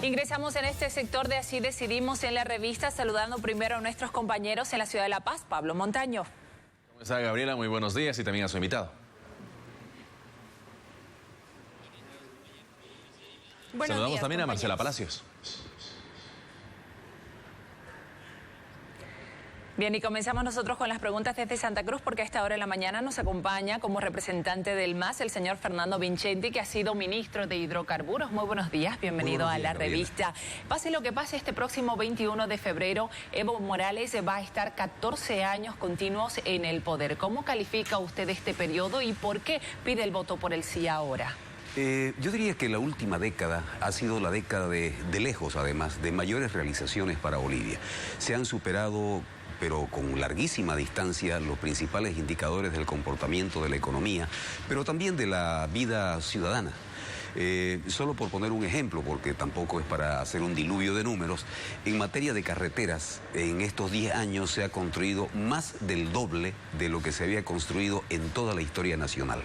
Ingresamos en este sector de Así Decidimos en la revista, saludando primero a nuestros compañeros en la ciudad de La Paz. Pablo Montaño. ¿Cómo está, Gabriela? Muy buenos días y también a su invitado. Saludamos también a Marcela Palacios. Bien, y comenzamos nosotros con las preguntas desde Santa Cruz, porque a esta hora de la mañana nos acompaña como representante del MAS el señor Fernando Vincenty, que ha sido ministro de Hidrocarburos. Muy buenos días, bienvenido a la revista. Pase lo que pase, este próximo 21 de febrero, Evo Morales va a estar 14 años continuos en el poder. ¿Cómo califica usted este periodo y por qué pide el voto por el sí ahora? Yo diría que la última década ha sido la década de lejos, además, de mayores realizaciones para Bolivia. Se han superado, pero con larguísima distancia, los principales indicadores del comportamiento de la economía, pero también de la vida ciudadana. Solo por poner un ejemplo, porque tampoco es para hacer un diluvio de números, en materia de carreteras, en estos 10 años se ha construido más del doble de lo que se había construido en toda la historia nacional.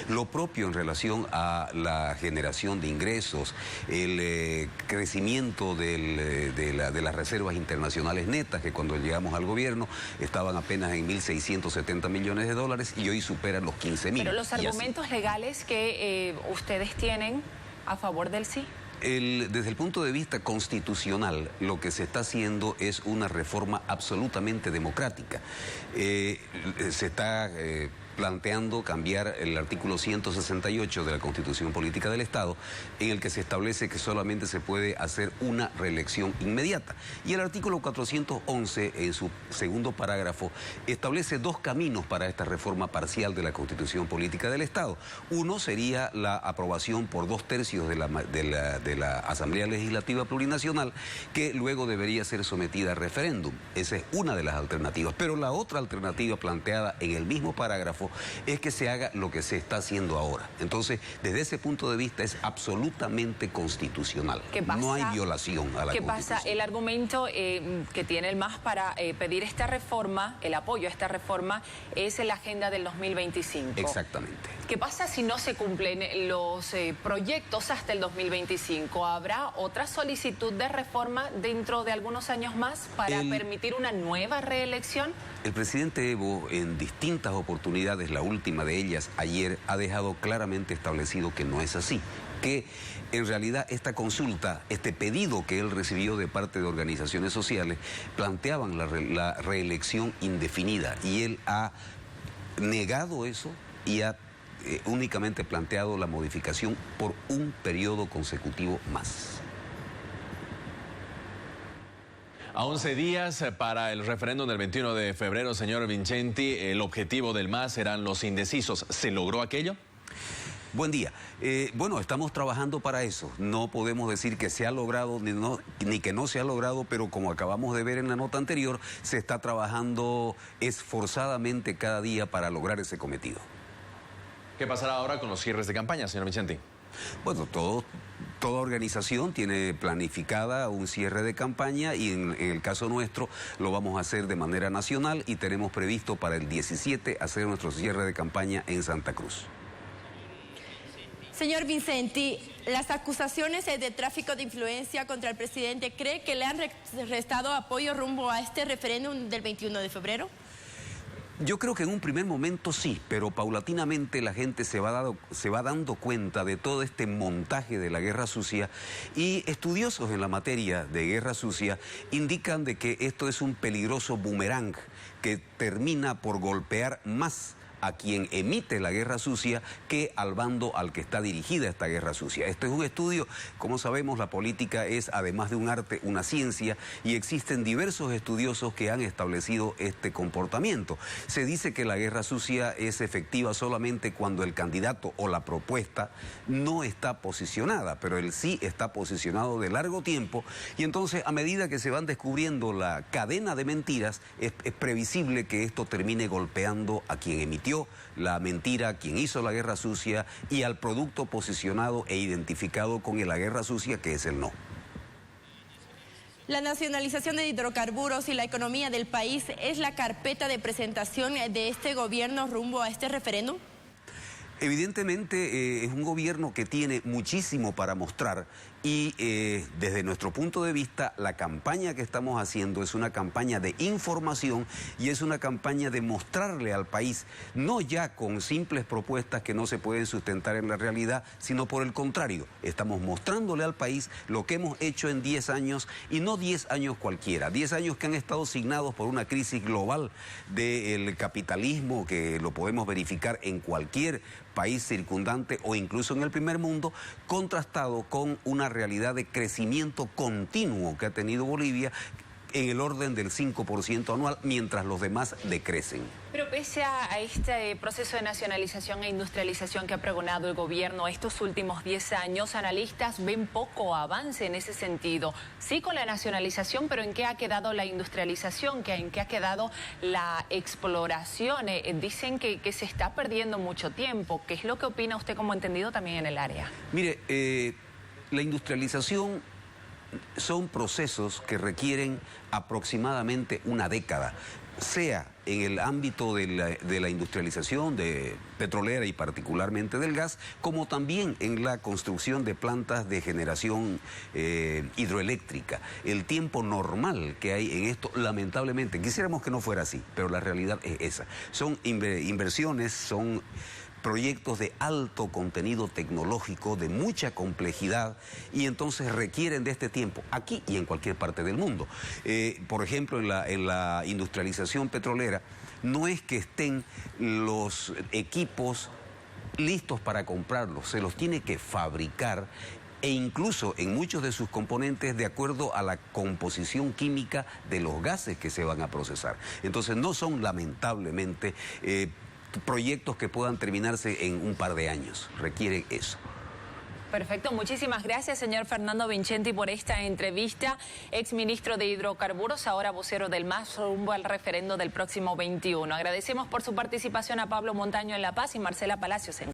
Lo propio en relación a la generación de ingresos, el crecimiento de las reservas internacionales netas, que cuando llegamos al gobierno estaban apenas en 1.670 millones de dólares y hoy superan los 15.000. Pero los argumentos legales que ustedes tienen a favor del sí. Desde el punto de vista constitucional, lo que se está haciendo es una reforma absolutamente democrática. Se está planteando cambiar el artículo 168 de la Constitución Política del Estado, en el que se establece que solamente se puede hacer una reelección inmediata. Y el artículo 411, en su segundo parágrafo, establece dos caminos para esta reforma parcial de la Constitución Política del Estado. Uno sería la aprobación por 2/3 de la Asamblea Legislativa Plurinacional, que luego debería ser sometida a referéndum. Esa es una de las alternativas. Pero la otra alternativa planteada en el mismo parágrafo es que se haga lo que se está haciendo ahora. Entonces, desde ese punto de vista es absolutamente constitucional. ¿Qué pasa? No hay violación a la Constitución. ¿Qué pasa? El argumento que tiene el MAS para pedir esta reforma, el apoyo a esta reforma, es la agenda del 2025. Exactamente. ¿Qué pasa si no se cumplen los proyectos hasta el 2025? ¿Habrá otra solicitud de reforma dentro de algunos años más para permitir una nueva reelección? El presidente Evo, en distintas oportunidades, la última de ellas ayer, ha dejado claramente establecido que no es así. Que en realidad esta consulta, este pedido que él recibió de parte de organizaciones sociales, planteaban la reelección indefinida. Y él ha negado eso y ha únicamente planteado la modificación por un periodo consecutivo más. A 11 días para el referéndum del 21 de febrero, señor Vincenty, el objetivo del MAS eran los indecisos. ¿Se logró aquello? Buen día. Bueno, estamos trabajando para eso. No podemos decir que se ha logrado ni que no se ha logrado, pero como acabamos de ver en la nota anterior, se está trabajando esforzadamente cada día para lograr ese cometido. ¿Qué pasará ahora con los cierres de campaña, señor Vincenty? Bueno, toda organización tiene planificada un cierre de campaña y en el caso nuestro lo vamos a hacer de manera nacional y tenemos previsto para el 17 hacer nuestro cierre de campaña en Santa Cruz. Señor Vincenty, las acusaciones de tráfico de influencia contra el presidente, ¿cree que le han restado apoyo rumbo a este referéndum del 21 de febrero? Yo creo que en un primer momento sí, pero paulatinamente la gente se va dando cuenta de todo este montaje de la guerra sucia y estudiosos en la materia de guerra sucia indican de que esto es un peligroso boomerang que termina por golpear más a quien emite la guerra sucia que al bando al que está dirigida esta guerra sucia. Este es un estudio, como sabemos, la política es, además de un arte, una ciencia, y existen diversos estudiosos que han establecido este comportamiento. Se dice que la guerra sucia es efectiva solamente cuando el candidato o la propuesta no está posicionada, pero el sí está posicionado de largo tiempo, y entonces a medida que se van descubriendo la cadena de mentiras, es previsible que esto termine golpeando a quien emitió la mentira, quien hizo la guerra sucia y al producto posicionado e identificado con la guerra sucia, que es el no. La nacionalización de hidrocarburos y la economía del país es la carpeta de presentación de este gobierno rumbo a este referéndum. Evidentemente es un gobierno que tiene muchísimo para mostrar Y desde nuestro punto de vista, la campaña que estamos haciendo es una campaña de información y es una campaña de mostrarle al país, no ya con simples propuestas que no se pueden sustentar en la realidad, sino por el contrario, estamos mostrándole al país lo que hemos hecho en 10 años y no 10 años cualquiera, 10 años que han estado signados por una crisis global del capitalismo que lo podemos verificar en cualquier país circundante o incluso en el primer mundo, contrastado con una realidad de crecimiento continuo que ha tenido Bolivia en el orden del 5% anual, mientras los demás decrecen. Pero pese a este proceso de nacionalización e industrialización que ha pregonado el gobierno estos últimos 10 años, analistas ven poco avance en ese sentido. Sí con la nacionalización, pero ¿en qué ha quedado la industrialización? ¿En qué ha quedado la exploración? Dicen que se está perdiendo mucho tiempo. ¿Qué es lo que opina usted como entendido también en el área? Mire, la industrialización son procesos que requieren aproximadamente una década, sea en el ámbito de la industrialización de petrolera y particularmente del gas, como también en la construcción de plantas de generación hidroeléctrica. El tiempo normal que hay en esto, lamentablemente, quisiéramos que no fuera así, pero la realidad es esa. Son inversiones, son proyectos de alto contenido tecnológico, de mucha complejidad, y entonces requieren de este tiempo, aquí y en cualquier parte del mundo. Por ejemplo, en la industrialización petrolera, no es que estén los equipos listos para comprarlos, se los tiene que fabricar, e incluso en muchos de sus componentes de acuerdo a la composición química de los gases que se van a procesar. Entonces no son lamentablemente proyectos que puedan terminarse en un par de años, requieren eso. Perfecto, muchísimas gracias, señor Fernando Vincenty, por esta entrevista. Exministro de Hidrocarburos, ahora vocero del MAS, rumbo al referendo del próximo 21. Agradecemos por su participación a Pablo Montaño en La Paz y Marcela Palacios en